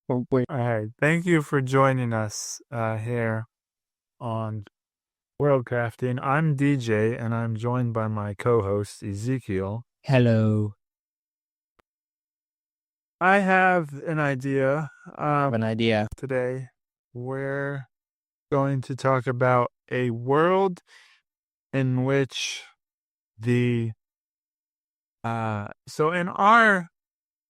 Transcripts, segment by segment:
All right. Thank you for joining us here on World Crafting. I'm DJ and I'm joined by my co-host Ezekiel. Hello. I have an idea. I have an idea. Today we're going to talk about a world in which the so in our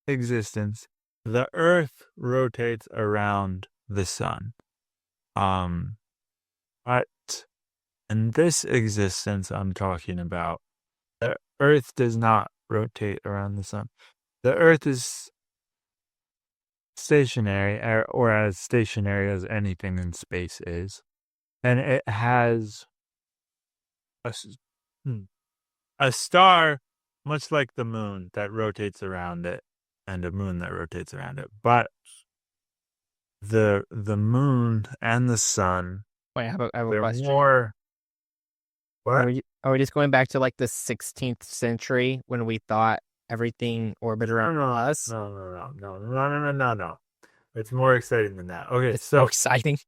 existence, the Earth rotates around the sun. But in this existence I'm talking about, the Earth does not rotate around the sun. The Earth is stationary, or as stationary as anything in space is. And it has a, hmm, a star, much like the moon, that rotates around it, and a moon that rotates around it. But the moon and the sun, Wait, I have a they're question. more. Are What? we just going back to like the 16th century when we thought everything orbited No, around no, us? no, no, no, no, no, no, no, no, no. It's more exciting than that. Okay, It's so so exciting.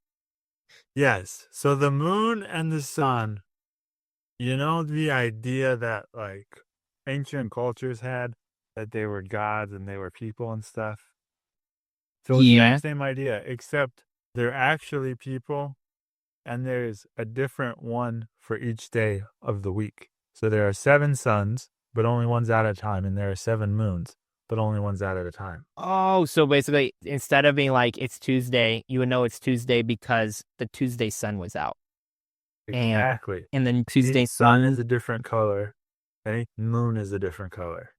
yes, so the moon and the sun, the idea that like ancient cultures had, that they were gods and they were people and stuff. So same Yeah. same idea, except they're actually people and there's a different one for each day of the week. So there are 7 suns, but only one's at a time, and there are 7 moons, but only one's out at a time. Oh, so basically, instead of being like it's Tuesday, you would know it's Tuesday because the Tuesday sun was out, and Exactly. and then Each Tuesday sun is moon. a different color, and each moon is a different color.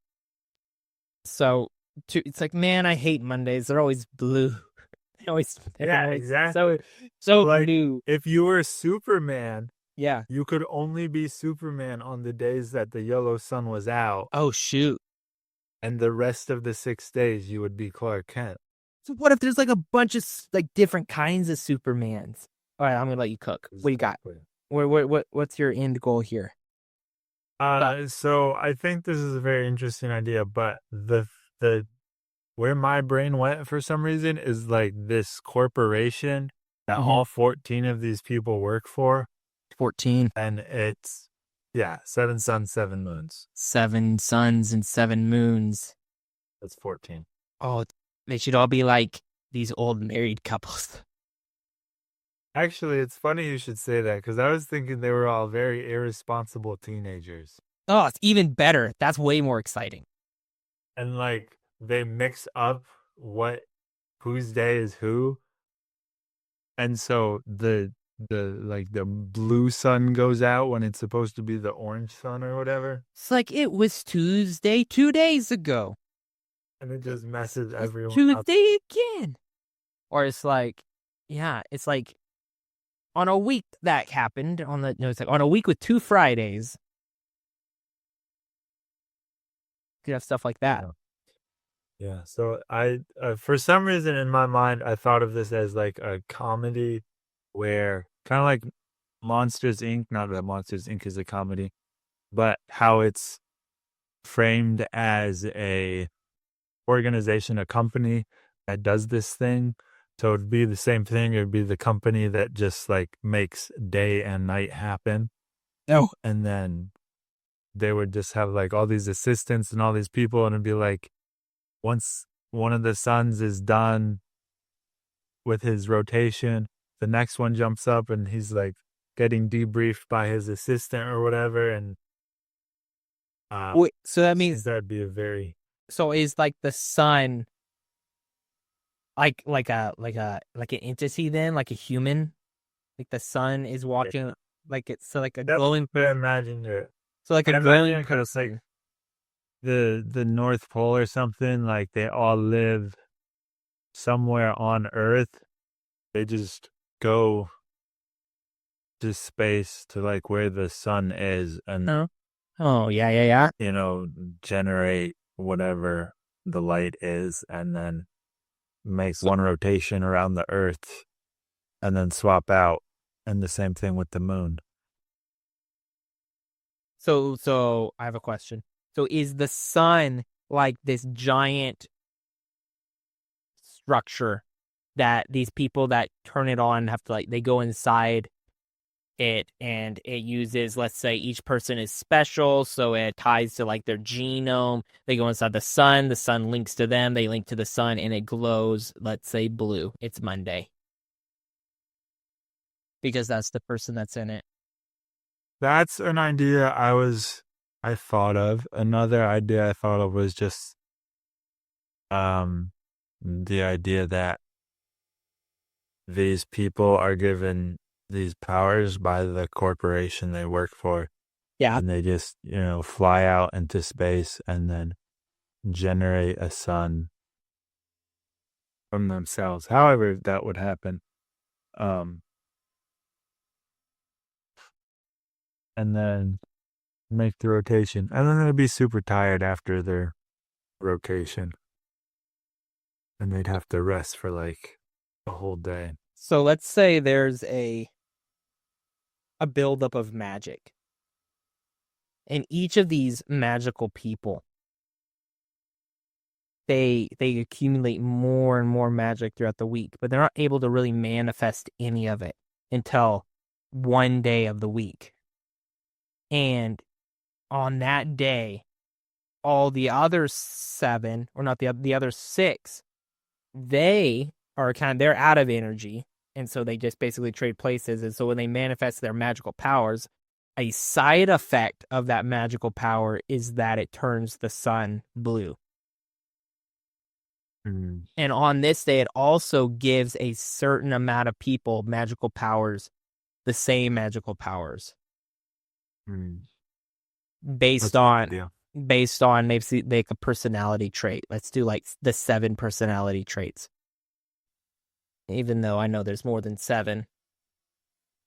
So it's like, man, I hate Mondays. They're always blue. They're Yeah, always so exactly. so Like, blue. if you were Superman, Yeah. you could only be Superman on the days that the yellow sun was out, Oh shoot. and the rest of the 6 days you would be Clark Kent. So what if there's like a bunch of like different kinds of Supermans? All right, I'm gonna let you cook. What you got? Exactly. What's your end goal here? So I think this is a very interesting idea, but the where my brain went for some reason is like this corporation that Mhm. all 14 of these people work for, 14. and it's, yeah, 7 suns, 7 moons. 7 suns and 7 moons. That's 14. Oh, they should all be like these old married couples. Actually, it's funny you should say that because I was thinking they were all very irresponsible teenagers. Oh, it's even better. That's way more exciting. And like they mix up whose day is who. And so the blue sun goes out when it's supposed to be the orange sun or whatever. It's like it was Tuesday 2 days ago. And it just messes It's everyone up. Tuesday again. Or it's like, yeah, it's like on a week that happened on the no, it's like on a week with 2 Fridays. You could have stuff like that. Yeah. Yeah. So for some reason in my mind, I thought of this as like a comedy where kind of like Monsters Inc. Not that Monsters Inc. is a comedy, but how it's framed as a organization, a company that does this thing. So it'd be the same thing. It'd be the company that just like makes day and night happen. No. And then they would just have like all these assistants and all these people. And it'd be like, once one of the suns is done with his rotation, the next one jumps up and he's like getting debriefed by his assistant or whatever. And Wait, so that seems means that'd be a very, so is like the sun like an entity then, like a human? Like the sun is watching like it's so like a yep, glowing I imagine it. so like a I imagine glowing it because like person. the North Pole or something, like they all live somewhere on Earth. They just go to space to like where the sun is and Oh. Oh yeah, yeah, yeah. you know generate whatever the light is and then make So one rotation around the Earth and then swap out. And the same thing with the moon. so I have a question. So is the sun like this giant structure that these people that turn it on have to like they go inside it and it uses, let's say each person is special, so it ties to like their genome. They go inside the sun links to them, they link to the sun, and it glows, let's say blue. It's Monday because that's the person that's in it. That's an idea I thought of. Another idea I thought of was just um the idea that these people are given these powers by the corporation they work for, Yeah. and they just, fly out into space and then generate a sun from themselves. However, that would happen. Um, and then make the rotation. And then they'd be super tired after their rotation. And they'd have to rest for like a whole day. So let's say there's a buildup of magic. And each of these magical people, they accumulate more and more magic throughout the week, but they're not able to really manifest any of it until one day of the week. And on that day, all the other seven, or not the other six, they are they're out of energy, and so they just basically trade places. And so when they manifest their magical powers, a side effect of that magical power is that it turns the sun blue. Mm. And on this day, it also gives a certain amount of people magical powers, the same magical powers, Mm. based That's a good on idea. they've seen like a personality trait. Let's do like the 7 personality traits. Even though I know there's more than 7.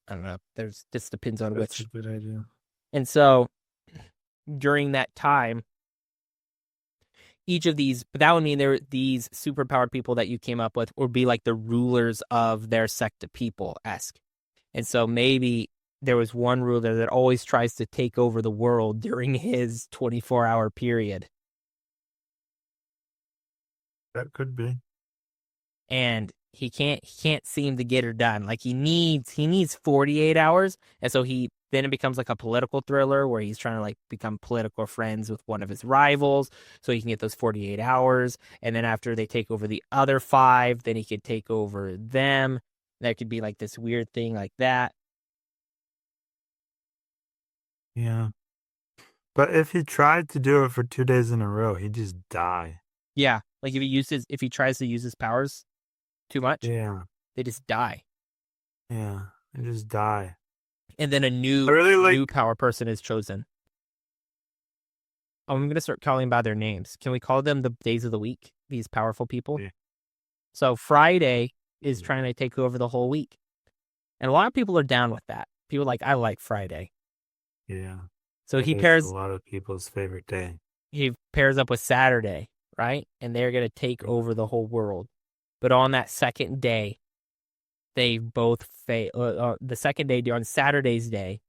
I don't know. There's just depends on That's which. a good idea. And so during that time, each of these, but that would mean these superpowered people that you came up with would be like the rulers of their sect of people esque. And so maybe there was one ruler that always tries to take over the world during his 24-hour period. That could be. And he can't seem to get her done. Like he needs 48 hours. And so then it becomes like a political thriller where he's trying to like become political friends with one of his rivals so he can get those 48 hours. And then after they take over the other 5, then he could take over them. That could be like this weird thing like that. Yeah. But if he tried to do it for 2 days in a row, he'd just die. Yeah. Like if he tries to use his powers too much, Yeah. they just die. Yeah. He'd just die. And then a I really new like. power person is chosen. I'm going to start calling by their names. Can we call them the days of the week? These powerful people. Yeah. So Friday is trying to take over the whole week. And a lot of people are down with that. People are like, I like Friday. Yeah. So It's a lot of people's favorite day. he pairs up with Saturday, right? And they're going to take over the whole world. But on that second day, they both fail. The second day, on Saturday's day,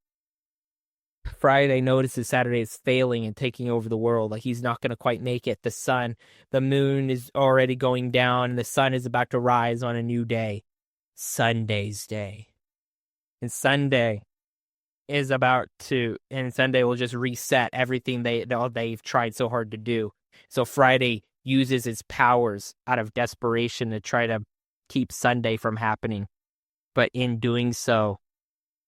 Friday notices Saturday is failing and taking over the world. Like he's not going to quite make it. The moon is already going down, and the sun is about to rise on a new day, Sunday's day. And Sunday will just reset everything they've tried so hard to do. So Friday uses its powers out of desperation to try to keep Sunday from happening. But in doing so,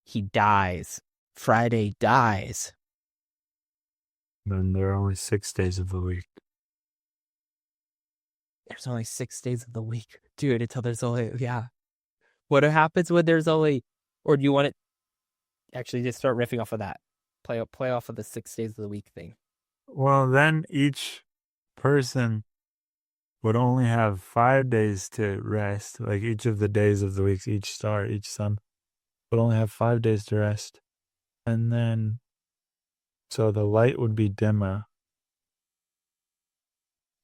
he dies. Friday dies. Then there are only 6 days of the week. There's only 6 days of the week. Dude, until there's only, yeah. What happens when there's only, or do you want to actually just start riffing off of that? Play off of the 6 days of the week thing. Well, then each person would only have 5 days to rest. Like each of the days of the weeks, each star, each sun would only have 5 days to rest. And then, so the light would be dimmer.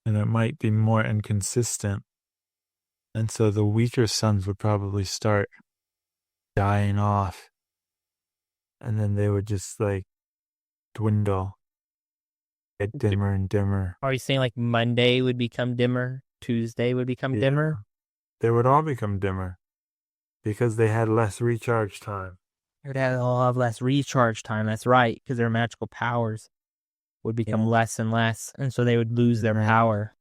And it might be more inconsistent. And so the weaker suns would probably start dying off. And then they would just like dwindle, get dimmer and dimmer. Are you saying like Monday would become dimmer? Tuesday would become dimmer? they would all become dimmer because they had less recharge time. They'd have less recharge time. That's right, because their magical powers would become Yeah. less and less, and so they would lose And their then power.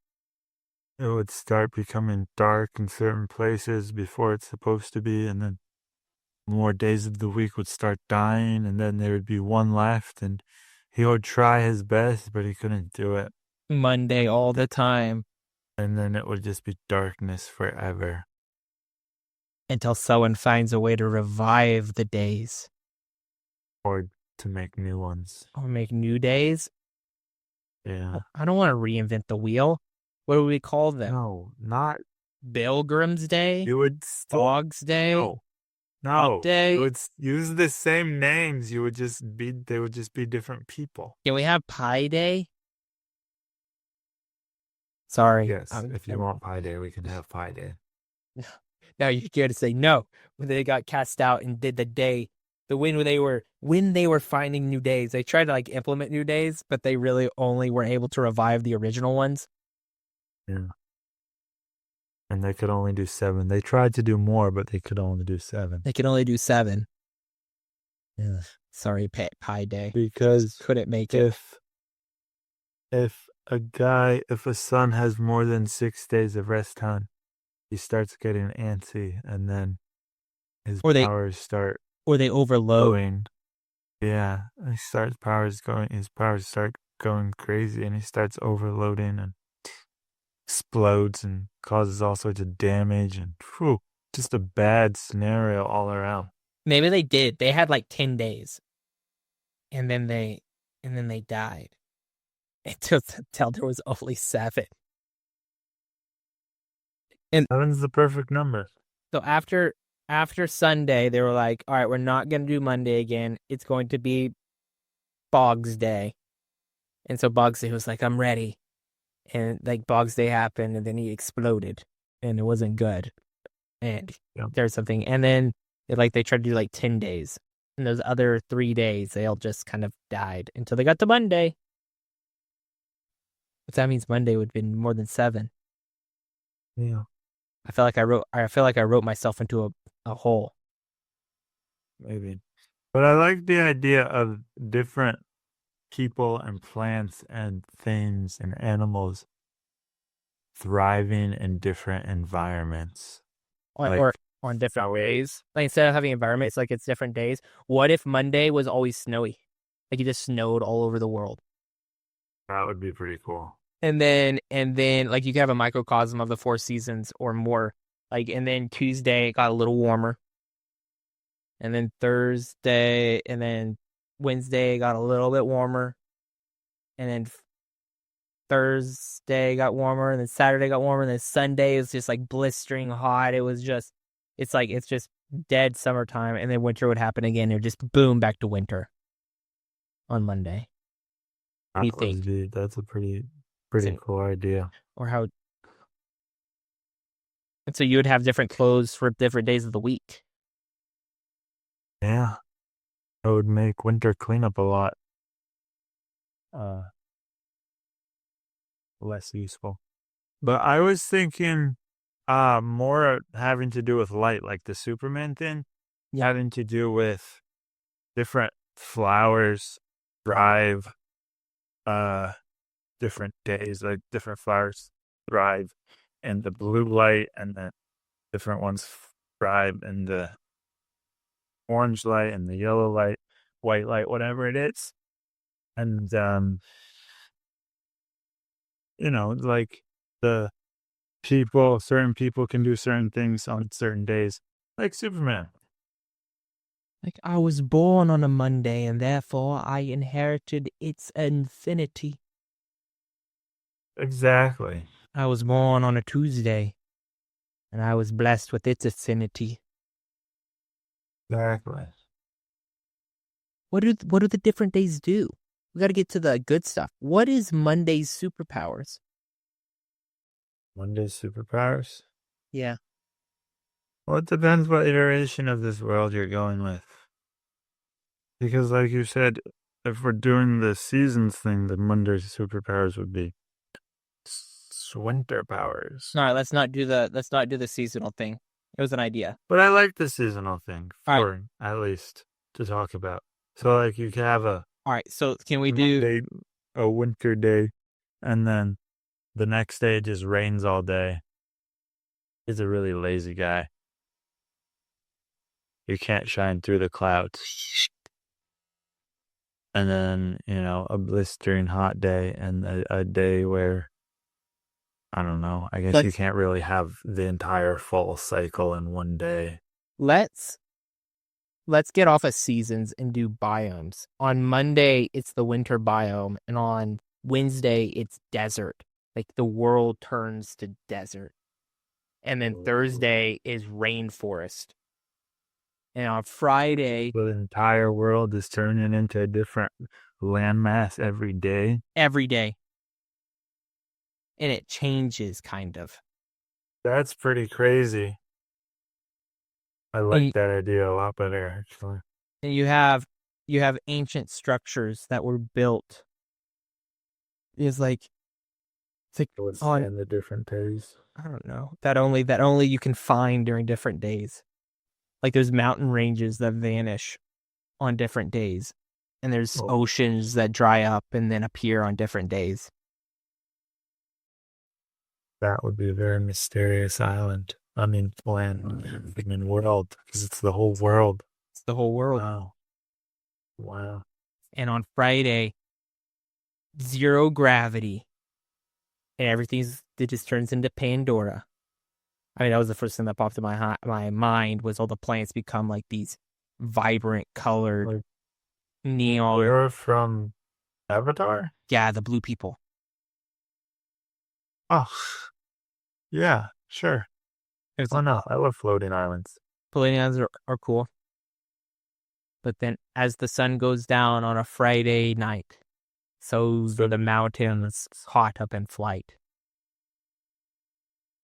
it would start becoming dark in certain places before it's supposed to be, and then more days of the week would start dying, and then there would be one left, and he would try his best, but he couldn't do it. Monday all the time And then it would just be darkness forever. until someone finds a way to revive the days Or to make new ones. or make new days. Yeah. I don't want to reinvent the wheel. What do we call them? No, not. Pilgrim's Day? You would still. Dog's Day? No. Up No. Day? You would use the same names. You would just be. They would just be different people. Can we have Pie Day? Sorry. Yes. If you want Pi Day, we can have Pi Day. Now you're scared to say no. When they got cast out and did the day, when they were finding new days, they tried to like implement new days, but they really only were able to revive the original ones. Yeah. And they could only do 7. They tried to do more, but they could only do 7. They could only do 7. Yeah. Sorry, Pie Day. Because Couldn't make it. if a son has more than 6 days of rest time, he starts getting antsy, and then his powers start or they overload. going. Yeah, his powers start going crazy, and he starts overloading and explodes and causes all sorts of damage, and just a bad scenario all around. Maybe they did. They had like 10 days. And then they died. Until there was only 7. And 7's the perfect number. so after Sunday, they were like, all right, we're not going to do Monday again. It's going to be Bog's Day. And so Bog's Day was like, I'm ready. And like Bog's Day happened, and then he exploded, and it wasn't good. And there's something. And then they tried to do like 10 days. And those other 3 days, they all just kind of died until they got to Monday. But that means Monday would have been more than 7. Yeah. I feel like I wrote myself into a hole. Maybe. But I like the idea of different people and plants and things and animals thriving in different environments. Or on different ways. Like instead of having environments, like it's different days. What if Monday was always snowy? Like it just snowed all over the world. That would be pretty cool. And then like you could have a microcosm of the 4 seasons or more. Like, and then Tuesday it got a little warmer. And then Thursday and then Wednesday got a little bit warmer. And then Thursday got warmer, and then Saturday got warmer, and then Sunday is just like blistering hot. It's just dead summertime, and then winter would happen again. It would just boom back to winter on Monday. What do you think? That's a pretty cool idea. And so you would have different clothes for different days of the week. Yeah. That would make winter cleanup a lot less useful. But I was thinking more having to do with light, like the Superman thing, having to do with different flowers thrive different days, like different flowers thrive in the blue light, and then different ones thrive in the orange light and the yellow light, white light, whatever it is. And like certain people can do certain things on certain days, like Superman. Like, I was born on a Monday, and therefore I inherited its infinity. Exactly. I was born on a Tuesday, and I was blessed with its affinity. Exactly. What do the different days do? We got to get to the good stuff. What is Monday's superpowers? Monday's superpowers? Yeah. Well, it depends what iteration of this world you're going with. Because like you said, if we're doing the seasons thing, then Monday's superpowers would be winter powers. All right, let's not do the seasonal thing. It was an idea. But I like the seasonal thing All right, for at least to talk about. So like you could have a all right. So can we one do? day, a winter day, and then the next day it just rains all day. He's a really lazy guy. You can't shine through the clouds. And then, a blistering hot day and a day where, I don't know, I guess you Let's can't really have the entire fall cycle in one day. let's let's get off of seasons and do biomes. On Monday, it's the winter biome, and on Wednesday, it's desert. Like the world turns to desert. And then Thursday is rainforest. And on Friday, The entire world is turning into a different landmass every day. every day. And it changes kind of. That's pretty crazy. I like And, that idea a lot better, actually. and you have ancient structures that were built. It's like It would on stand the different days. I don't know. That only you can find during different days. Like there's mountain ranges that vanish on different days. And there's Oh, oceans that dry up and then appear on different days. that would be a very mysterious island. I mean, land. I mean, world. Because it's the whole world. It's the whole world. Wow. Wow. And on Friday, zero gravity. And it just turns into Pandora. I mean, that was the first thing that popped in my mind was all the planets become like these vibrant colored Like, neon. we're from Avatar? Yeah, the blue people. Oh, yeah, sure. It's Oh, no. I love floating islands. Palladians are cool. But then as the sun goes down on a Friday night, so the mountains caught up in flight.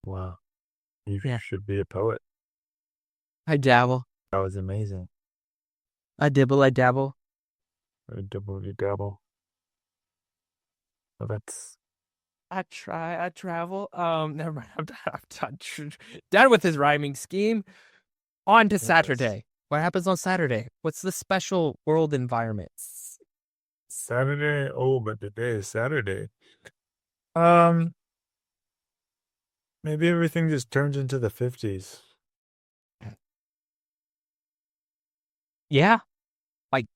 Wow. You Yeah. should be a poet. I dabble. That was amazing. I dibble, I dabble. Double double. Oh, that's I travel. Never mind. I'm done with his rhyming scheme. On to yes. Saturday. What happens on Saturday? What's the special world environment? Saturday. Oh, but today is Saturday. Um, Maybe everything just turns into the 50s. Yeah, like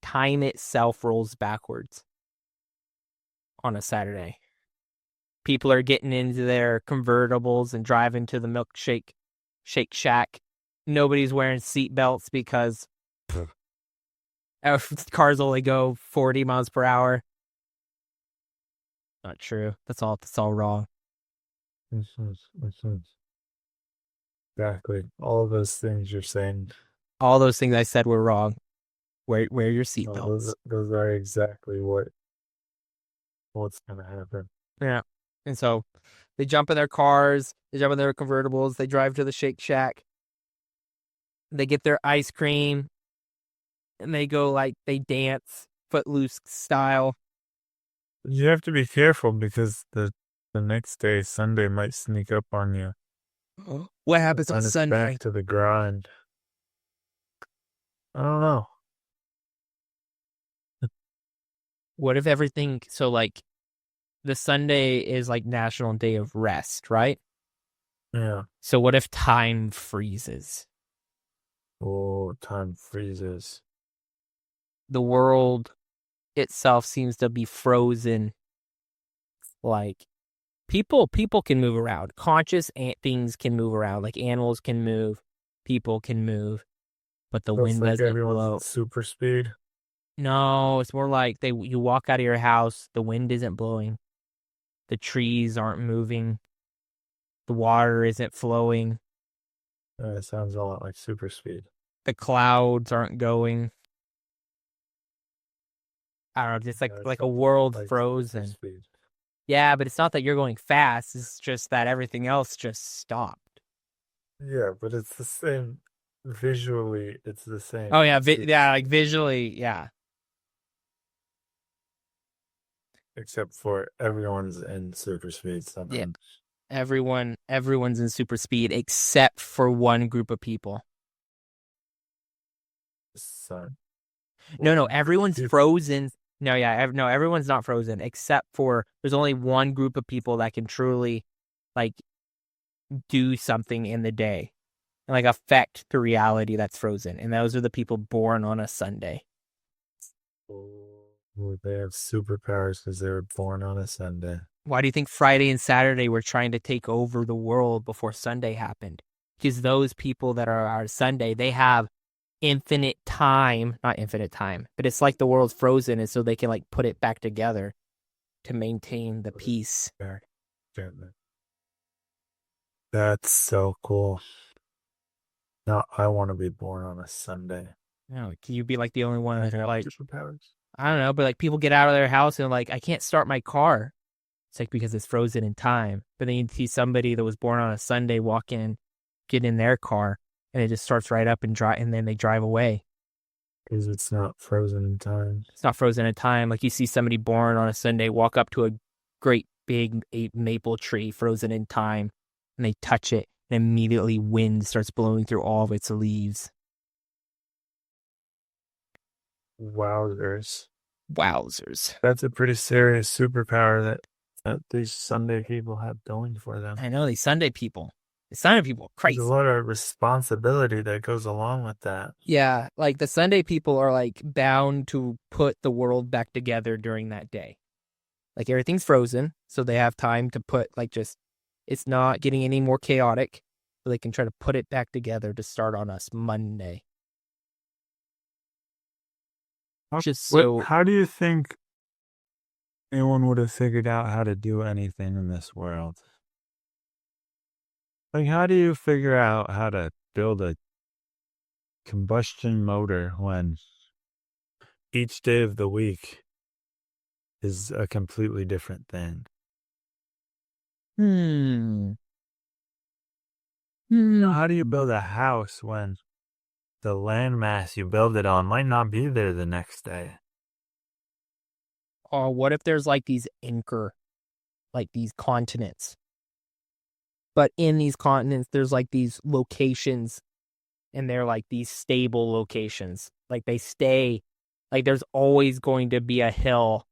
time itself rolls backwards on a Saturday. People are getting into their convertibles and driving to the Shake Shack. Nobody's wearing seatbelts because cars only go 40 miles per hour. Not true. That's all wrong. Exactly. All of those things you're saying. All those things I said were wrong. Wear your No, seatbelts. those are exactly what's gonna happen. Yeah. And so they jump in their cars, they jump in their convertibles, they drive to the Shake Shack, they get their ice cream, and they they dance Footloose style. You have to be careful because the next day, Sunday, might sneak up on you. What happens on And it's Sunday? back to the grind. I don't know. What if everything, so like the Sunday is like National Day of Rest, right? Yeah. So what if time freezes? Oh, time freezes. The world itself seems to be frozen. Like people can move around. Conscious things can move around. Like animals can move, people can move, but the So it's wind like doesn't everyone's blow. at super speed. No, it's more like you walk out of your house, the wind isn't blowing, the trees aren't moving, the water isn't flowing, It sounds a lot like super speed. the clouds aren't going. I don't know, just Yeah, it like a sounds world like super frozen. speed. Yeah, but it's not that you're going fast. It's just that everything else just stopped. Yeah, but it's the same. Visually, it's the same. Oh yeah, yeah, like visually, yeah. except for everyone's in super speed Yeah. Sunland. Everyone's in super speed except for one group of people. Sun. No, Well, everyone's frozen. No, yeah, no, everyone's not frozen except for there's only one group of people that can truly like do something in the day and like affect the reality that's frozen. And those are the people born on a Sunday. they have superpowers because they were born on a Sunday. Why do you think Friday and Saturday were trying to take over the world before Sunday happened? Because those people that are our Sunday, they have infinite time, not infinite time, but it's like the world's frozen, and so they can like put it back together to maintain the peace. That's so cool. Now I want to be born on a Sunday. Can you be like the only one that are like, Superpowers. I don't know, but like people get out of their house and like, I can't start my car. It's like because it's frozen in time. But then you see somebody that was born on a Sunday walk in, get in their car, and it just starts right up and drive, and then they drive away. Because it's not frozen in time. It's not frozen in time. Like you see somebody born on a Sunday walk up to a great big maple tree frozen in time, and they touch it, and immediately wind starts blowing through all of its leaves. Wowzers. Wowzers. That's a pretty serious superpower that these Sunday people have going for them. I know these Sunday people. The Sunday people, crazy. There's a lot of responsibility that goes along with that. Yeah, like the Sunday people are like bound to put the world back together during that day. Like everything's frozen, so they have time to put like just it's not getting any more chaotic, so they can try to put it back together to start on us Monday. How do you think anyone would have figured out how to do anything in this world? Like, how do you figure out how to build a combustion motor when each day of the week is a completely different thing? Hmm. How do you build a house when the landmass you build it on might not be there the next day? Or what if there's like these like these continents? But in these continents, there's like these locations, and they're like these stable locations. Like they stay, like there's always going to be a hill,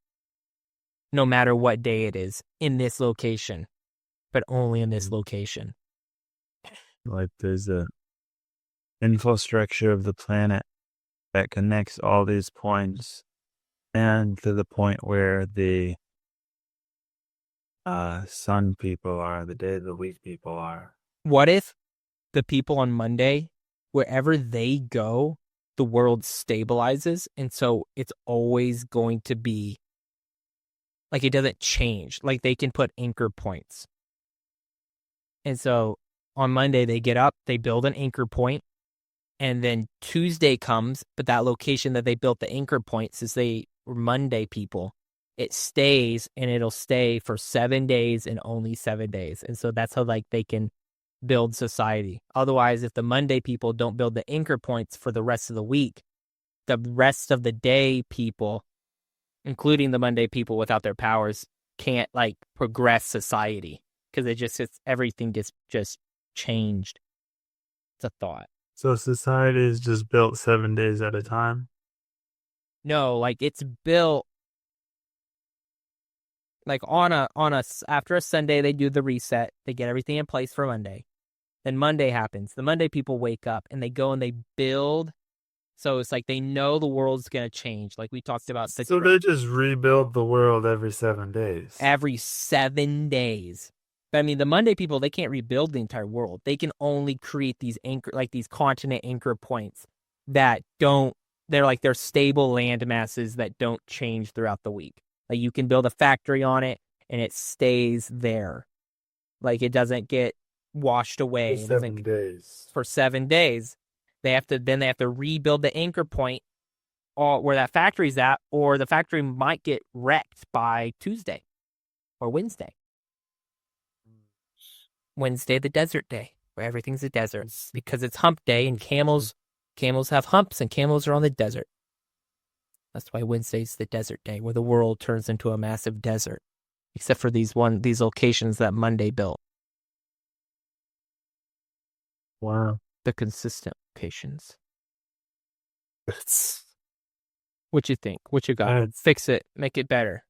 no matter what day it is, in this location, but only in this location. Like there's a infrastructure of the planet that connects all these points and to the point where the sun people are, the day of the week people are. What if the people on Monday, wherever they go, the world stabilizes, and so it's always going to be like it doesn't change. Like they can put anchor points. And so on Monday they get up, they build an anchor point, and then Tuesday comes, but that location that they built the anchor point, since they were Monday people, it stays, and it'll stay for 7 days and only 7 days. And so that's how like they can build society. Otherwise, if the Monday people don't build the anchor points for the rest of the week, the rest of the day people, including the Monday people without their powers, can't like progress society because everything gets just changed. It's a thought. So society is just built 7 days at a time? No, like it's built like after a Sunday they do the reset, they get everything in place for Monday. Then Monday happens. The Monday people wake up and they go and they build. So it's like they know the world's going to change. Like we talked about. So they just rebuild the world every 7 days? Every 7 days. But I mean, the Monday people, they can't rebuild the entire world. They can only create these these continent anchor points that they're stable land masses that don't change throughout the week. Like you can build a factory on it and it stays there. Like it doesn't get washed away. For 7 days. For 7 days. They have to rebuild the anchor point where that factory's at, or the factory might get wrecked by Tuesday or Wednesday. Wednesday, the desert day, where everything's a desert because it's hump day and camels have humps and camels are on the desert. That's why Wednesday's the desert day, where the world turns into a massive desert, except for these locations that Monday built, Wow. the consistent locations. It's What you think? What you got? it's Fix it. Make it better.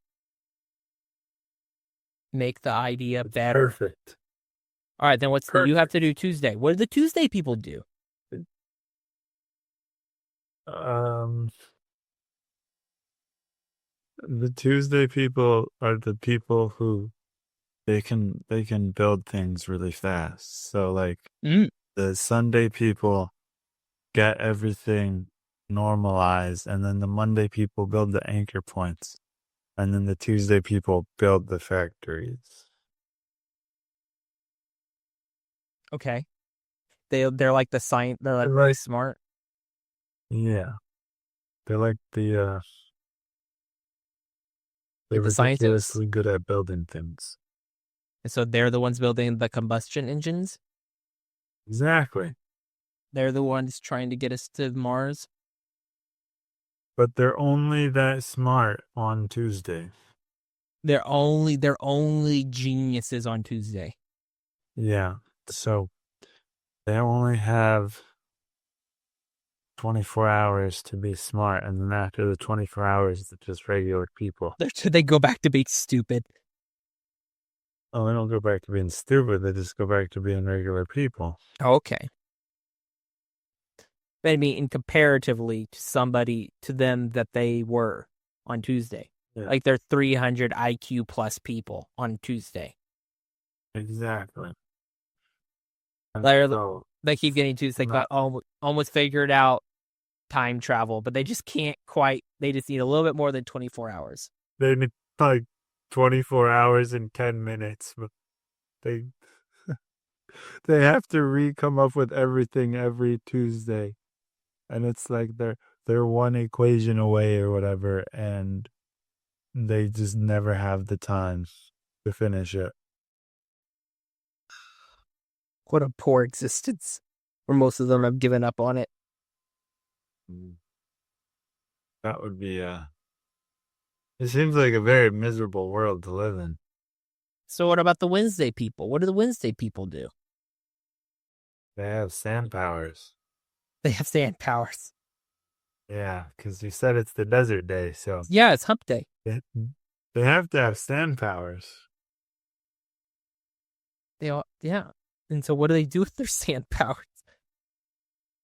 Make the idea it's better. perfect. All right, then you have Perfect. to do Tuesday? What do the Tuesday people do? Um, the Tuesday people are the people who they can build things really fast. So like Mm. the Sunday people get everything normalized, and then the Monday people build the anchor points, and then the Tuesday people build the factories. Okay. They're like the science. They're like They're really like, smart. yeah, they're like they're Like the scientists. ridiculously good at building things. And so they're the ones building the combustion engines. Exactly. They're the ones trying to get us to Mars. But they're only that smart on Tuesday. They're only geniuses on Tuesday. Yeah. So they only have 24 hours to be smart, and then after the 24 hours, they're just regular people. They go back to being stupid. Oh, they don't go back to being stupid, they just go back to being regular people. Okay. But I mean, in comparatively to them that they were on Tuesday. Yeah. Like they're 300 IQ plus people on Tuesday. Exactly. And They're, so, they keep getting Tuesday, not, almost figured out time travel, but they just can't quite. They just need a little bit more than 24 hours. they need like 24 hours and 10 minutes, but they they have to come up with everything every Tuesday. And it's like they're one equation away or whatever, and they just never have the time to finish it. What a poor existence. Where most of them have given up on it. Mm. That would be it seems like a very miserable world to live in. So what about the Wednesday people? What do the Wednesday people do? They have sand powers. They have sand powers. Yeah, because you said it's the desert day, so Yeah, it's hump day. they, they have to have sand powers. They all, yeah. And so what do they do with their sand powers?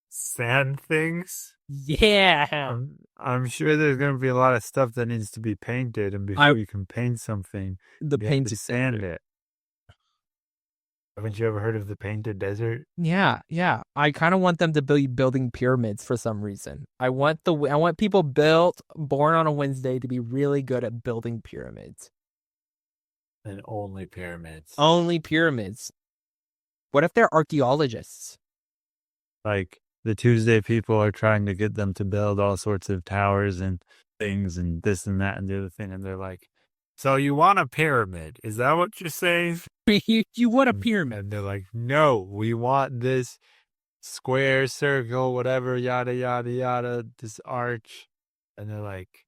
Sand things? Yeah. I'm sure there's going to be a lot of stuff that needs to be painted, and I before you can paint something, the you have to painted sand desert. it. Haven't you ever heard of the painted desert? Yeah, yeah. I kind of want them to be building pyramids for some reason. I want people born on a Wednesday to be really good at building pyramids. And only pyramids. Only pyramids. What if they're archaeologists? Like the Tuesday people are trying to get them to build all sorts of towers and things and this and that and the other thing, and they're like, "So you want a pyramid? Is that what you're saying?" You want a pyramid? And they're like, "No, we want this square, circle, whatever, yada yada yada, this arch." And they're like,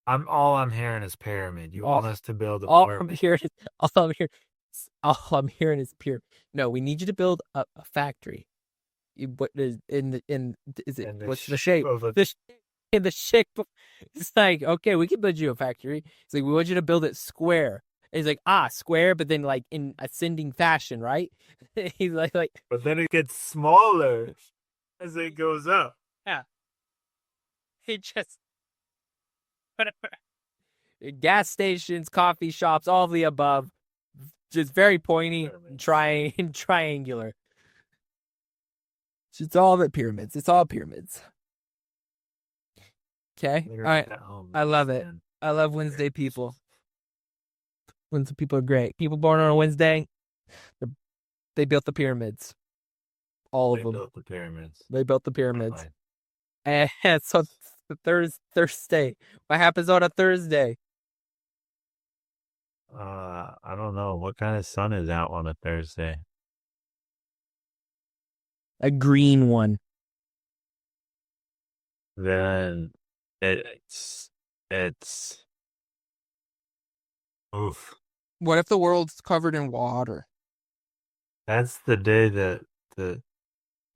I'm hearing is pyramid. You want us to build a All I'm pyramid?" hearing, all I'm hearing, all I'm hearing is pyramid. No, we need you to build a factory. What is is it? And What's the shape? of a, In the shape. It's like, okay, we can build you a factory. It's like we want you to build it square. And he's like, square, but then like in ascending fashion, right? He's like, but then it gets smaller as it goes up. yeah. He just gas stations, coffee shops, all of the above, just very pointy, triangular. It's all the pyramids. It's all pyramids. Okay. All right. I love it. I love Wednesday people. Wednesday people are great. People born on a Wednesday, they built the pyramids. All of them. They built the pyramids. They built the pyramids. And so Thursday. What happens on a Thursday? I don't know. What kind of sun is out on a Thursday? A green one. Then It's it's oof. What if the world's covered in water? That's the day that the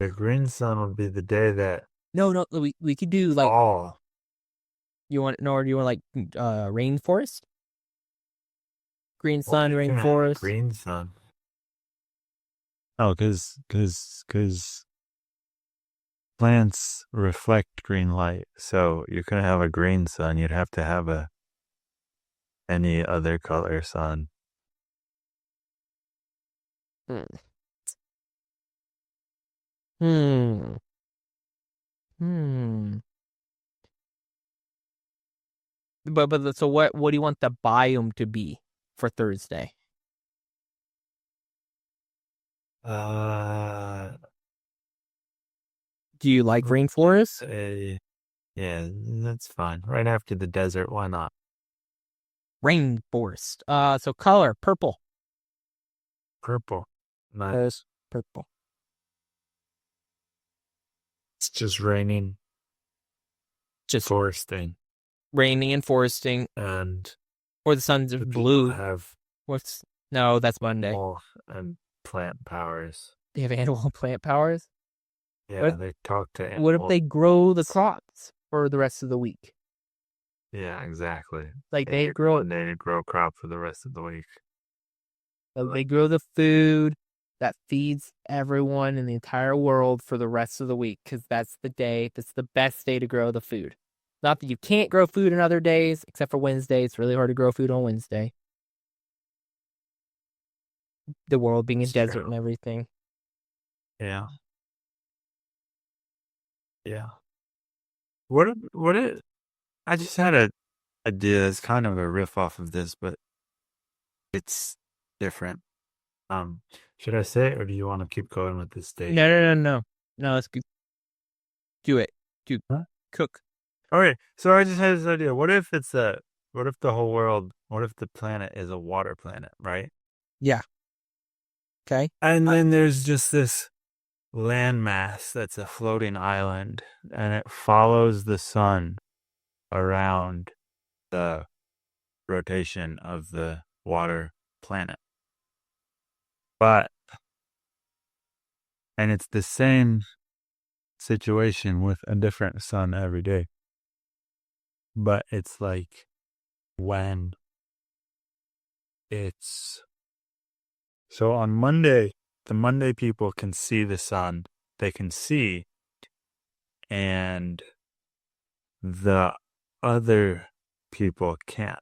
green sun would be the day that No, no, we could do like fall. you want no, or do you want like rainforest, green Why are sun, you gonna have rainforest. green sun? Oh, because plants reflect green light. So you couldn't have a green sun. You'd have to have a any other color sun. Hmm. Hmm. Hmm. But so what do you want the biome to be for Thursday? Uh, Do you like rainforest? say, yeah, that's fine. Right after the desert, why not? Rainforest. So color purple. Purple. Uh, Nice. Purple. It's just raining, Just foresting, raining and foresting, and or the sun's the people blue. have What's no? That's Monday. animal and plant powers. They have animal and plant powers. Yeah, What they talk to what if animals. they grow the crops for the rest of the week? Yeah, exactly. Like They they get grow one day to grow a crop for the rest of the week. they grow the food that feeds everyone in the entire world for the rest of the week because that's the day. That's the best day to grow the food. Not that you can't grow food in other days, except for Wednesday. It's really hard to grow food on Wednesday. The world being a It's desert true. and everything. Yeah, yeah. What I just had a idea. It's kind of a riff off of this, but it's different. Um, should I say it or do you want to keep going with this date? No, no, no, no, no. Let's do it. Do Huh? cook. Okay, so I just had this idea. What if the whole world, what if the planet is a water planet, right? Yeah. Okay. And then there's just this landmass that's a floating island, and it follows the sun around the rotation of the water planet. But, and it's the same situation with a different sun every day. But it's like when it's so on Monday, the Monday people can see the sun, they can see, and the other people can't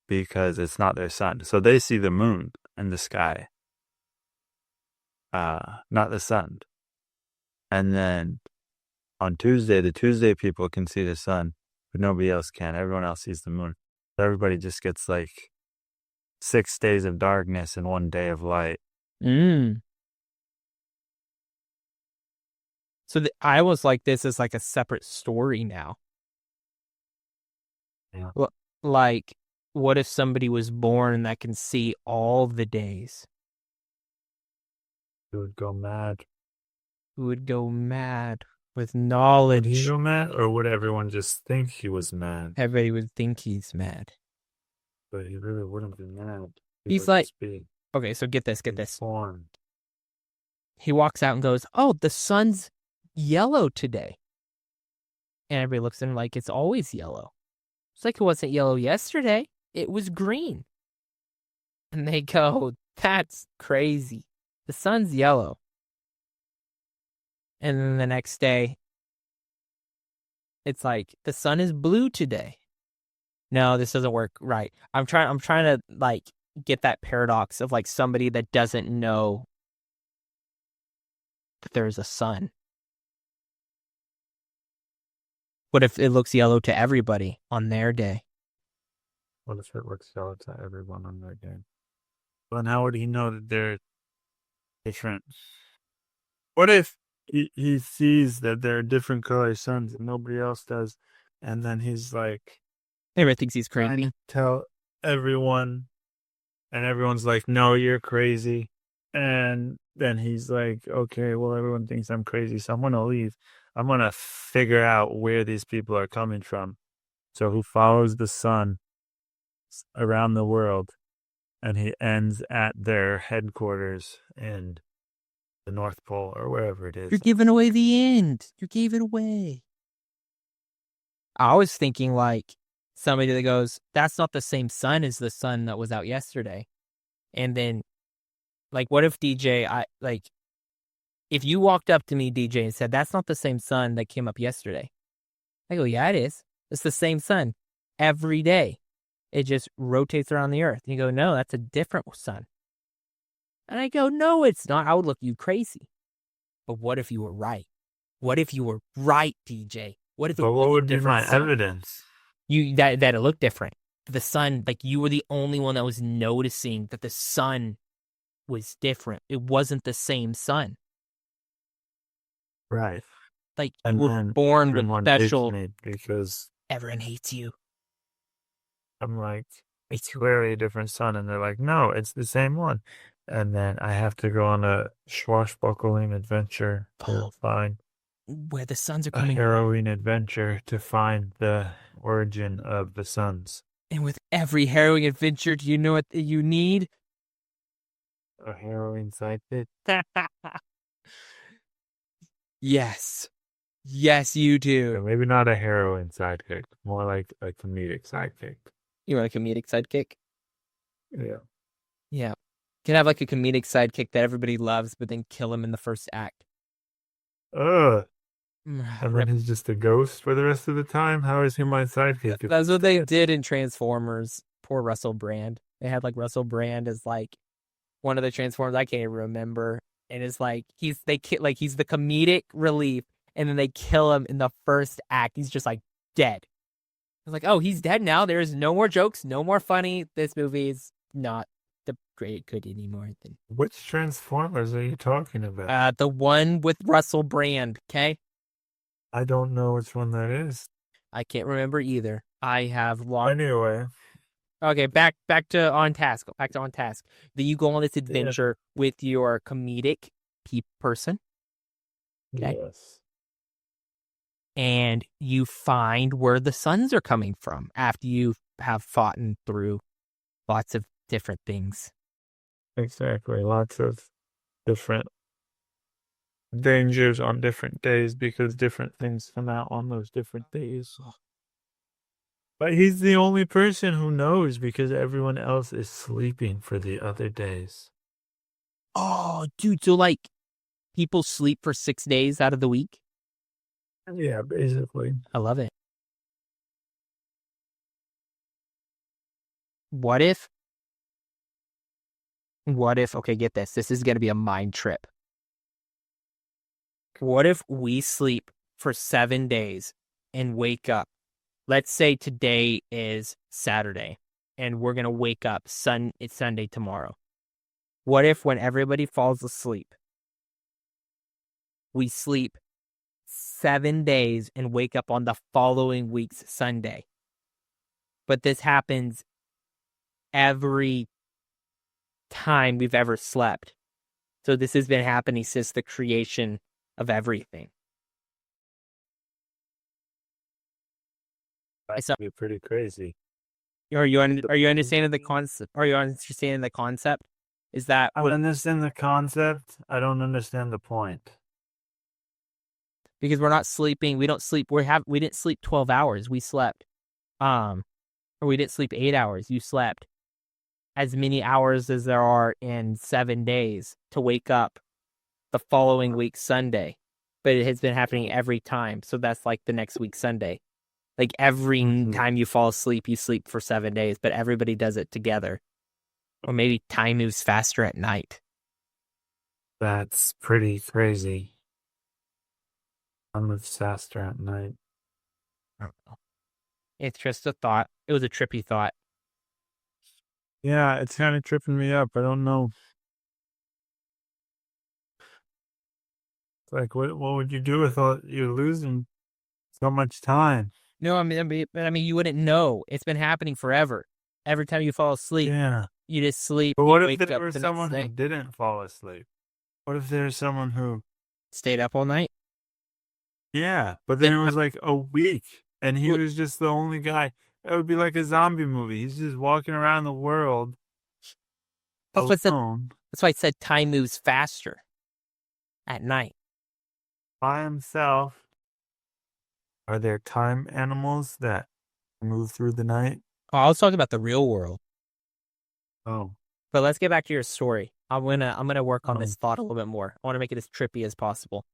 because it's not their sun. So they see the moon and the sky, not the sun. And then on Tuesday, the Tuesday people can see the sun, but nobody else can. Everyone else sees the moon. So everybody just gets like 6 days of darkness and 1 day of light. Mm. So I was like, this is like a separate story now. Yeah. Well, like, what if somebody was born that can see all the days? Who would go mad? Who would go mad with Would he knowledge? go mad, or would everyone just think he was mad? Everybody would think he's mad. But he really wouldn't be mad. He He's would like, just be okay, so get this, get this. informed. He walks out and goes, "Oh, the sun's yellow today." And everybody looks at him like it's always yellow. It's like it wasn't yellow yesterday. It was green. And they go, "That's crazy. The sun's yellow." And then the next day, it's like the sun is blue today. No, this doesn't work right. I'm trying to like get that paradox of like somebody that doesn't know that there's a sun. What if it looks yellow to everybody on their day? What if it looks yellow to everyone on their game? Well, then how would he know that they're different? What if he sees that there are different color suns and nobody else does, and then he's like Everybody thinks he's trying crazy. to tell everyone, and everyone's like, "No, you're crazy," and then he's like, "Okay, well, everyone thinks I'm crazy, so I'm gonna leave." I'm gonna figure out where these people are coming from. So he follows the sun around the world, and he ends at their headquarters in the North Pole or wherever it You're is. giving away the end. You gave it away. I was thinking like somebody that goes, "That's not the same sun as the sun that was out yesterday." And then, like, what if DJ, if you walked up to me, DJ, and said, "That's not the same sun that came up yesterday." I go, "Yeah, it is. It's the same sun every day. It just rotates around the earth." And you go, "No, that's a different sun." And I go, "No, it's not." I would look you crazy. But what if you were right? What if you were right, DJ? What if it But what was a would be different my sun? evidence? That it looked different. The sun, like you were the only one that was noticing that the sun was different. It wasn't the same sun. Right. Like you And were then born with everyone hates special. me because Everyone hates you. I'm like, it's clearly a different sun. And they're like, no, it's the same one. And then I have to go on a swashbuckling adventure to find Where the suns are a coming, harrowing adventure to find the origin of the suns. and with every harrowing adventure, do you know what you need? A harrowing sidekick? Yes, yes, you do. Or maybe not a harrowing sidekick, more like a comedic sidekick. You want a comedic sidekick? Yeah. Yeah, can have like a comedic sidekick that everybody loves, but then kill him in the first act. Ugh. And then Rip. he's just a ghost for the rest of the time? How is he my sidekick? That's what they did in Transformers. Poor Russell Brand. They had like Russell Brand as like one of the Transformers. I can't even remember. And it's like he's the comedic relief, and then they kill him in the first act. He's just like dead. It's like, oh, he's dead now. There's no more jokes, no more funny. This movie's not the great good anymore. Which Transformers are you talking about? The one with Russell Brand. Okay, I don't know which one that is. I can't remember either. I have lost. Anyway, Okay, back to on task. Back to on task. Then you go on this yeah. adventure with your comedic person. Okay. Yes. And you find where the suns are coming from after you have fought through lots of different things. Exactly. Lots of different dangers on different days because different things come out on those different days. But he's the only person who knows because everyone else is sleeping for the other days. Oh, dude, so like people sleep for 6 days out of the week? Yeah, basically. I love it. What if, okay, get this. This is going to be a mind trip. What if we sleep for 7 days and wake up? Let's say today is Saturday and we're going to wake up it's Sunday tomorrow. What if when everybody falls asleep, we sleep 7 days and wake up on the following week's Sunday? But this happens every time we've ever slept. So this has been happening since the creation of everything. That'd be pretty crazy. Are you understanding the concept? Are you understanding the concept? Is that I understand the concept. I don't understand the point. because we're not sleeping? We don't sleep. We didn't sleep 12 hours. We slept, or we didn't sleep 8 hours. You slept as many hours as there are in 7 days to wake up the following week Sunday. But it has been happening every time. So that's like the next week Sunday. Like every time you fall asleep, you sleep for 7 days, but everybody does it together. Or maybe time moves faster at night. That's pretty crazy. I move faster at night. I don't know. It's just a thought. It was a trippy thought. Yeah, it's kind of tripping me up. I don't know. It's like, what would you do with all you're losing so much time? No, I mean, you wouldn't know. It's been happening forever. Every time you fall asleep, Yeah. you just sleep. But what you if wake there up was the next someone who day. didn't fall asleep? What if there's someone who Stayed up all night? Yeah, but Then then it was like a week, and he well, was just the only guy. It would be like a zombie movie. He's just walking around the world that's what I said. alone That's why I said time moves faster at night. by himself. Are there time animals that move through the night? Oh, I was talking about the real world. Oh, But let's get back to your story. I'm gonna work on oh, this thought a little bit more. I want to make it as trippy as possible.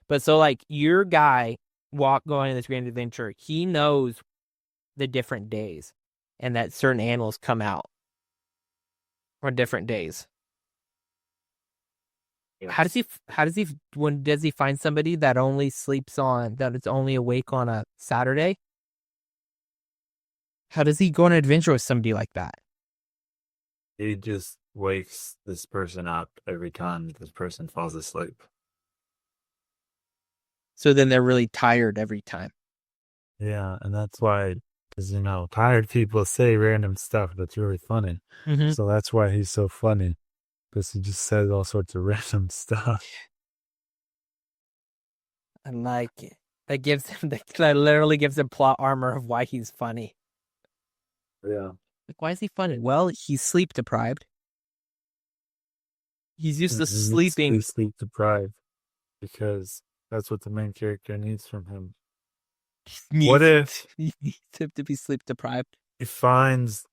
But so like your guy going on this grand adventure, he knows the different days and that certain animals come out on different days. yes. How does he when does he find somebody that only sleeps on that is only awake on a Saturday? How does he go on an adventure with somebody like that? He just wakes this person up every time this person falls asleep. So then they're really tired every time. Yeah, and that's why, because tired people say random stuff that's really funny. Mm-hmm. So that's why he's so funny, because he just says all sorts of random stuff. I like it. That literally gives him plot armor of why he's funny. Yeah. Like, why is he funny? Well, he's sleep deprived. He's used to He needs to sleeping. be sleep deprived because that's what the main character needs from him. What if He needs him to be sleep deprived. he finds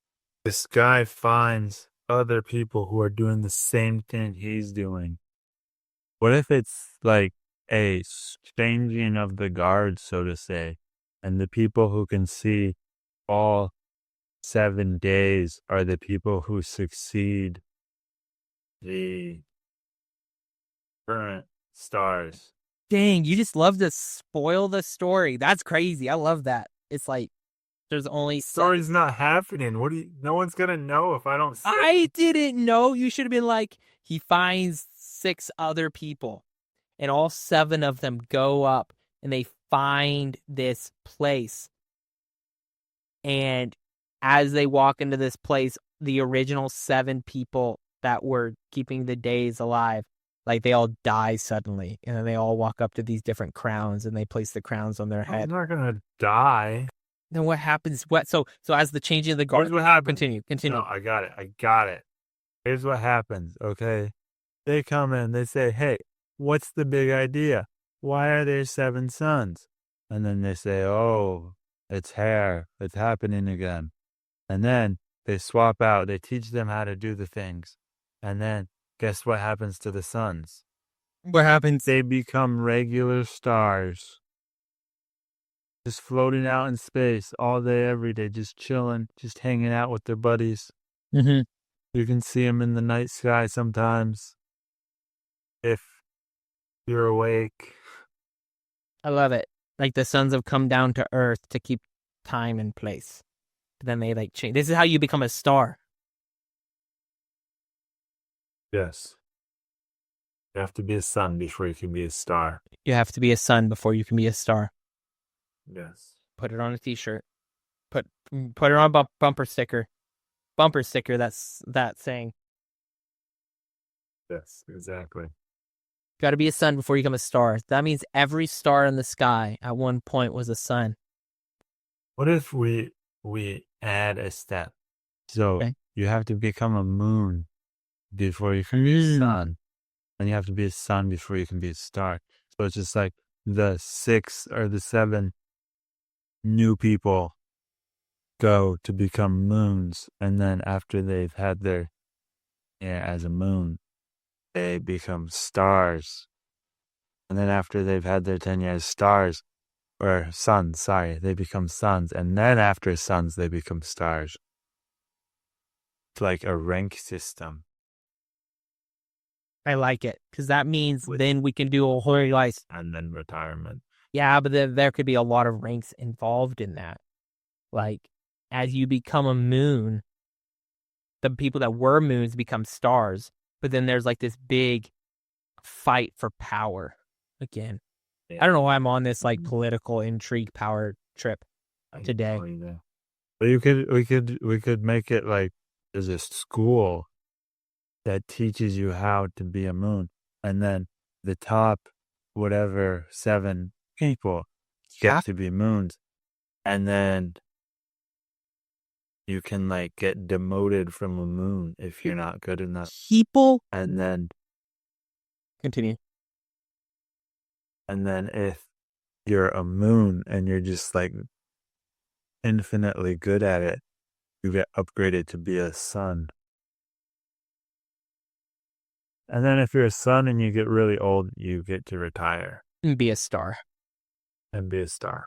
this guy finds other people who are doing the same thing he's doing? What if it's like a changing of the guard, so to say, and the people who can see all 7 days are the people who succeed the current stars? Dang, you just love to spoil the story. That's crazy. I love that. It's like there's only Story's not happening. What do you? No one's gonna know if I don't say. I didn't know. You should have been like, he finds six other people, and all seven of them go up and they find this place. And as they walk into this place, the original seven people that were keeping the days alive, like they all die suddenly. And then they all walk up to these different crowns and they place the crowns on their I'm head. not gonna die. Then what happens? What so as the changing of the guard Here's what happens. continue. No, I got it. I got it. Here's what happens. Okay, they come in. They say, "Hey, what's the big idea? Why are there seven suns?" And then they say, "Oh, it's hair. It's happening again." And then they swap out. They teach them how to do the things. And then guess what happens to the suns? What happens? They become regular stars, just floating out in space all day, every day, just chilling, just hanging out with their buddies. Mm-hmm. You can see them in the night sky sometimes if you're awake. I love it. Like the suns have come down to Earth to keep time in place. But then they like change. This is how you become a star. Yes. You have to be a sun before you can be a star. You have to be a sun before you can be a star. Yes. Put it on a T-shirt. Put it on a bumper sticker. Bumper sticker. That's that saying. Yes, exactly. Got to be a sun before you become a star. That means every star in the sky at one point was a sun. What if we add a step? So Okay. you have to become a moon before you can be a sun. And you have to be a sun before you can be a star. So it's just like the 6 or the 7 new people go to become moons. And then after they've had their as a moon, they become stars. And then after they've had their 10 years stars, or suns, sorry, they become suns. And then after suns, they become stars. It's like a rank system. I like it because that means With then we can do a whole life. and then retirement. Yeah, but then there could be a lot of ranks involved in that. Like as you become a moon, the people that were moons become stars. But then there's like this big fight for power again. Yeah. I don't know why I'm on this like political intrigue power trip today. But we could make it like there's a school that teaches you how to be a moon, and then the top whatever 7 people get to be moons, and then you can like get demoted from a moon if you're not good enough. People And then continue. if you're a moon and you're just like infinitely good at it, you get upgraded to be a sun. And then if you're a sun and you get really old, you get to retire And be a star. and be a star.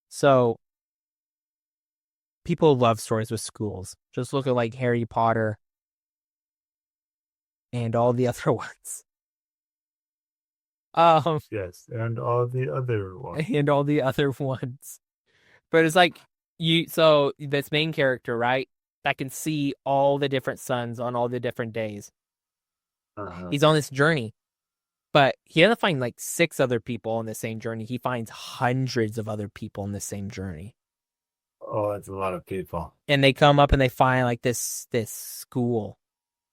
So people love stories with schools. Just look at like Harry Potter and all the other ones. Yes, and all the other ones. And all the other ones. But it's like so this main character, right? That can see all the different suns on all the different days. He's on this journey, but he doesn't find like 6 other people on the same journey. He finds hundreds of other people on the same journey. Oh, that's a lot of people. And they come up and they find like this school.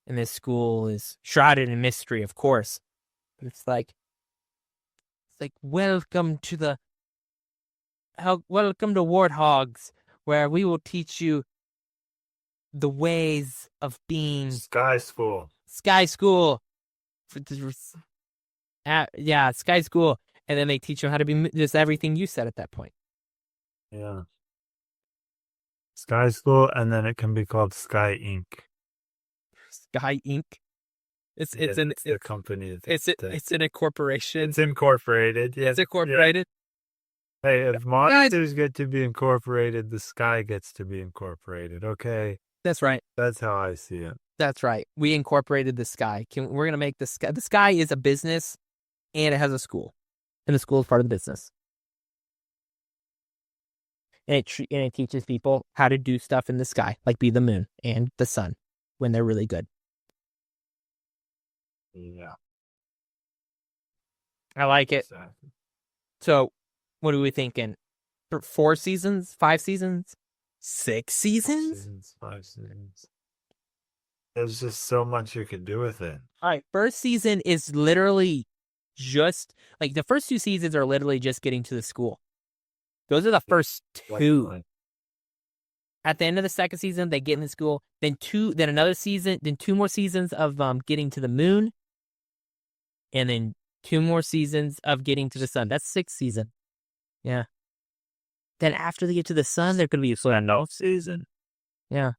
And this school is shrouded in mystery, of course. But it's like welcome to Warthogs, where we will teach you the ways of being Sky School. Sky School. Yeah, Sky School. And then they teach you how to be just everything you said at that point. Yeah. Sky School, and then it can be called Sky Inc. Sky Inc. It's the company. It's an incorporation. It's incorporated. Yes. It's incorporated. Yeah. Hey, if monsters get to be incorporated, the sky gets to be incorporated. Okay. That's right. That's how I see it. That's right. We incorporated the sky. We're gonna make the sky. The sky is a business, and it has a school, and the school is part of the business. And it teaches people how to do stuff in the sky, like be the moon and the sun, when they're really good. Yeah. I like it. Exactly. So, what are we thinking? 4 seasons? 5 seasons? 6 seasons? 5 seasons. There's just so much you could do with it. All right. First season is literally just like the first 2 seasons are literally just getting to the school. Those are the first 2. At the end of the second season, they get in the school. Then 2 more seasons of getting to the moon. And then 2 more seasons of getting to the sun. That's 6th season. Yeah. Then after they get to the sun, they're going to be no season. Yeah.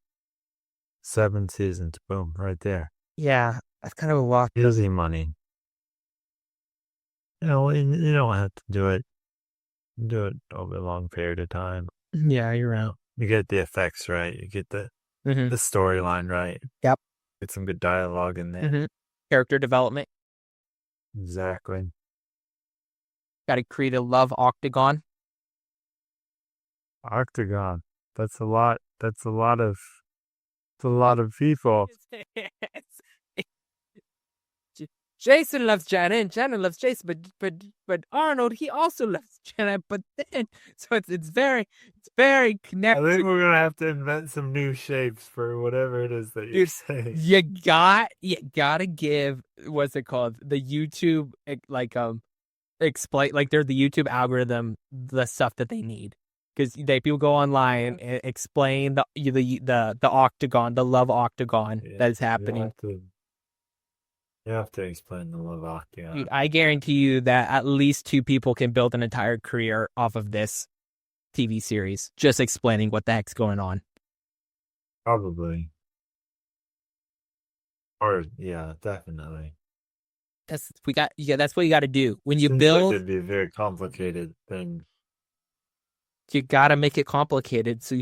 7 seasons. Boom. Right there. Yeah. That's kind of a lot. Easy money. You don't have to do it. Do it over a long period of time. Yeah, you're right. You get the effects right. You get the storyline right. Yep. Get some good dialogue in there. Mm-hmm. Character development. Exactly. Got to create a love octagon. Octagon. That's a lot. That's a lot of people. Jason loves Jenna, and Jenna loves Jason, but Arnold, he also loves Jenna. But then, so it's very connected. I think we're gonna have to invent some new shapes for whatever it is that you're saying. You gotta give, what's it called? The YouTube explain, like they're the YouTube algorithm, the stuff that they need, because people go online and explain the octagon, the love octagon that is happening. You have to explain the love octagon. Dude, I guarantee you that at least 2 people can build an entire career off of this TV series, just explaining what the heck's going on. Probably. Or yeah, definitely. That's what you got to do when you build. It'd be a very complicated thing. You got to make it complicated so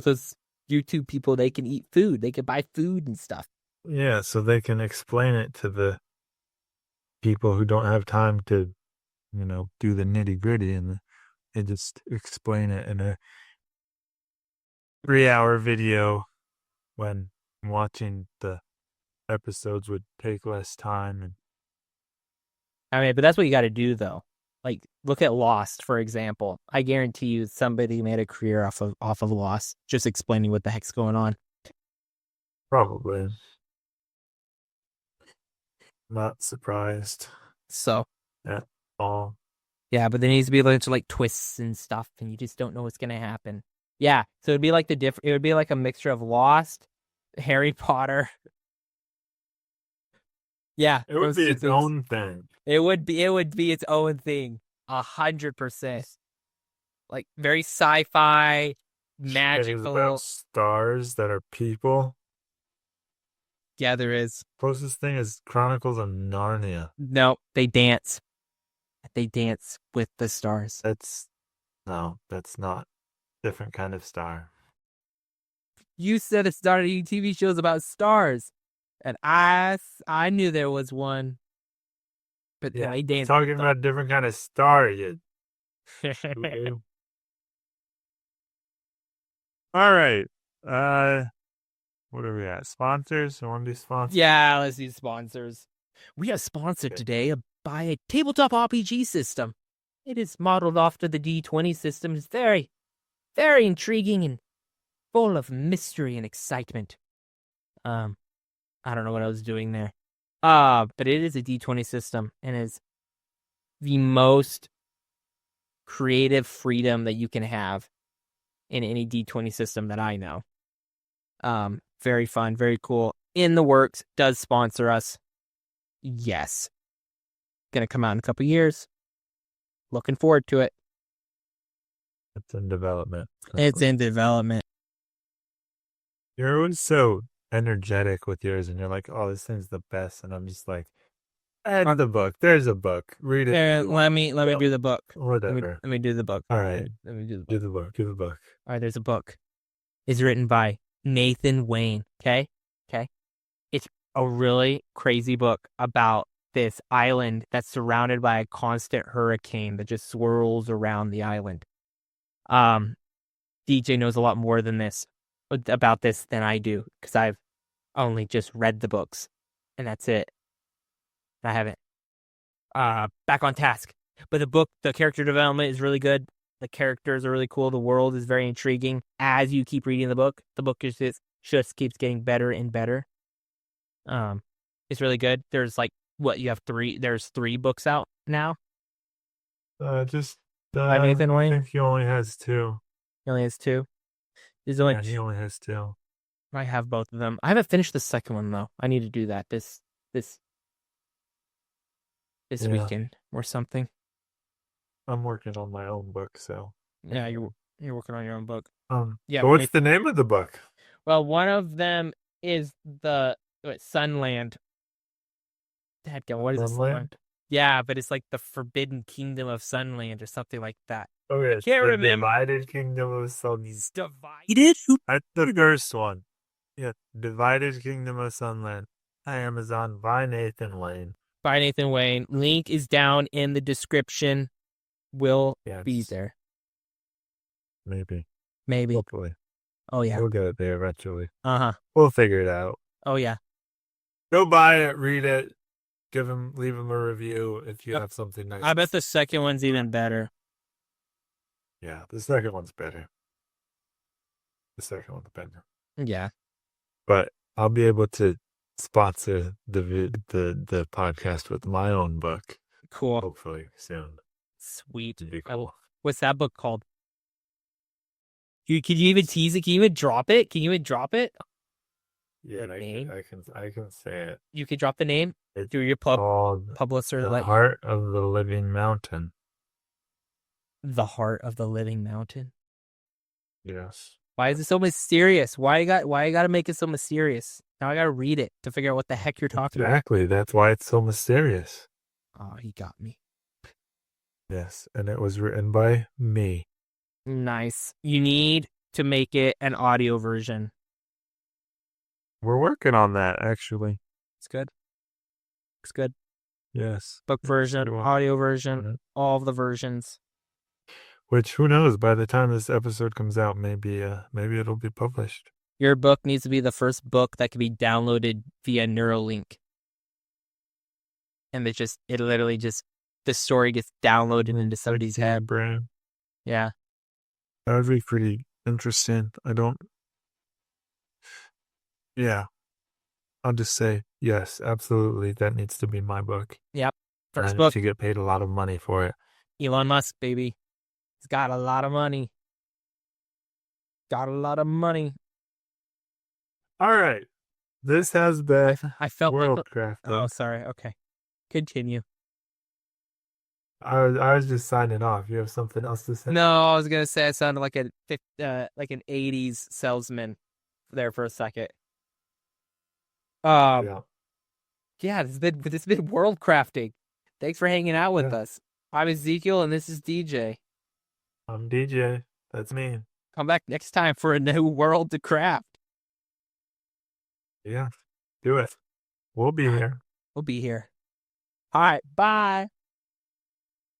those YouTube people, they can eat food, they can buy food and stuff. Yeah, so they can explain it to the people who don't have time to, do the nitty-gritty, and they just explain it in a 3-hour video when watching the episodes would take less time. But that's what you got to do, though. Like, look at Lost, for example. I guarantee you somebody made a career off of Lost, just explaining what the heck's going on. Probably. Not surprised. So. At all. Yeah, but there needs to be a bunch of like twists and stuff, and you just don't know what's gonna happen. Yeah, so it'd be like it would be like a mixture of Lost, Harry Potter. Yeah, It would those be two its things. own thing. It would be its own thing. 100%. Like very sci-fi, It is about magical. stars that are people. Yeah, there is. Closest thing is Chronicles of Narnia. No, they dance. They dance with the stars. That's no, that's not. Different kind of star. You said it started TV shows about stars, and I knew there was one, but Yeah, they dance talking with about different kind of star. You. the. All right. What are we at? Sponsors? I want to do sponsors. Yeah, let's do sponsors. We are sponsored Okay. today by a tabletop RPG system. It is modeled after the D20 system. It's very, very intriguing and full of mystery and excitement. I don't know what I was doing there. But it is a D20 system and is the most creative freedom that you can have in any D20 system that I know. Very fun, very cool. In the works, does sponsor us. Yes. Gonna come out in a couple years. Looking forward to it. It's in development. It's in development. You're always so energetic with yours, and you're like, "Oh, this thing's the best," and I'm just like, "Add the book. There's a book. Read it." There, let me do the book. Whatever. Let me do the book. All right. Let me do the book. Do the book. Do the book. All right, there's a book. It's written by Nathan Wayne. Okay. It's a really crazy book about this island that's surrounded by a constant hurricane that just swirls around the island. DJ knows a lot more than this about this than I do because I've only just read the books, and that's it. I haven't. Back on task. But the character development is really good. The characters are really cool. The world is very intriguing. As you keep reading the book just keeps getting better and better. It's really good. There's like you have three. There's 3 books out now. Just By Nathan I Wayne. think he only has 2. He only has 2. There's only. Yeah, he only has 2. I have both of them. I haven't finished the second one though. I need to do that this Yeah. weekend or something. I'm working on my own book, so. Yeah, you're working on your own book. Yeah. So what's the name of the book? Well, one of them is Sunland. What is Sunland? Yeah, but it's like the Forbidden Kingdom of Sunland or something like that. Okay, I can't the remember. Divided Kingdom of Sunland. Divided? That's the first one. Yeah, Divided Kingdom of Sunland. Hi, Amazon. By Nathan Wayne. By Nathan Wayne. Link is down in the description. Will be there. Maybe. Hopefully. Oh yeah. We'll get it there eventually. Uh-huh. We'll figure it out. Oh yeah. Go buy it, read it, leave him a review if you have something nice. I bet the second one's even better. Yeah, the second one's better. Yeah. But I'll be able to sponsor the podcast with my own book. Cool. Hopefully soon. Sweet. It'd be cool. What's that book called? Can you even tease it? Can you even drop it? Yeah, I can say it. You could drop the name It's through your publisher. The Heart of the Living Mountain. The Heart of the Living Mountain. Yes. Why is it so mysterious? Why you got to make it so mysterious? Now I got to read it to figure out what the heck you're talking about. Exactly. That's why it's so mysterious. Oh, he got me. Yes, and it was written by me. Nice. You need to make it an audio version. We're working on that, actually. It's good. Looks good. Yes. Book version, audio version, all of the versions. Which, who knows, by the time this episode comes out, maybe it'll be published. Your book needs to be the first book that can be downloaded via Neuralink. And it literally just, the story gets downloaded into somebody's head. Brain. Yeah. That would be pretty interesting. Yeah. I'll just say, yes, absolutely. That needs to be my book. Yep. First book. To get paid a lot of money for it. Elon Musk, baby. He's got a lot of money. Got a lot of money. All right. This has been I felt like. world Oh, crafting. sorry. Okay. Continue. I was just signing off. You have something else to say? No, I was gonna say I sounded like like an '80s salesman there for a second. Um, Yeah. yeah, this has been world crafting. Thanks for hanging out with Yeah. us. I'm Ezekiel, and this is DJ. I'm DJ. That's me. Come back next time for a new world to craft. Yeah. Do it. We'll be All right, here. we'll be here. All right, bye.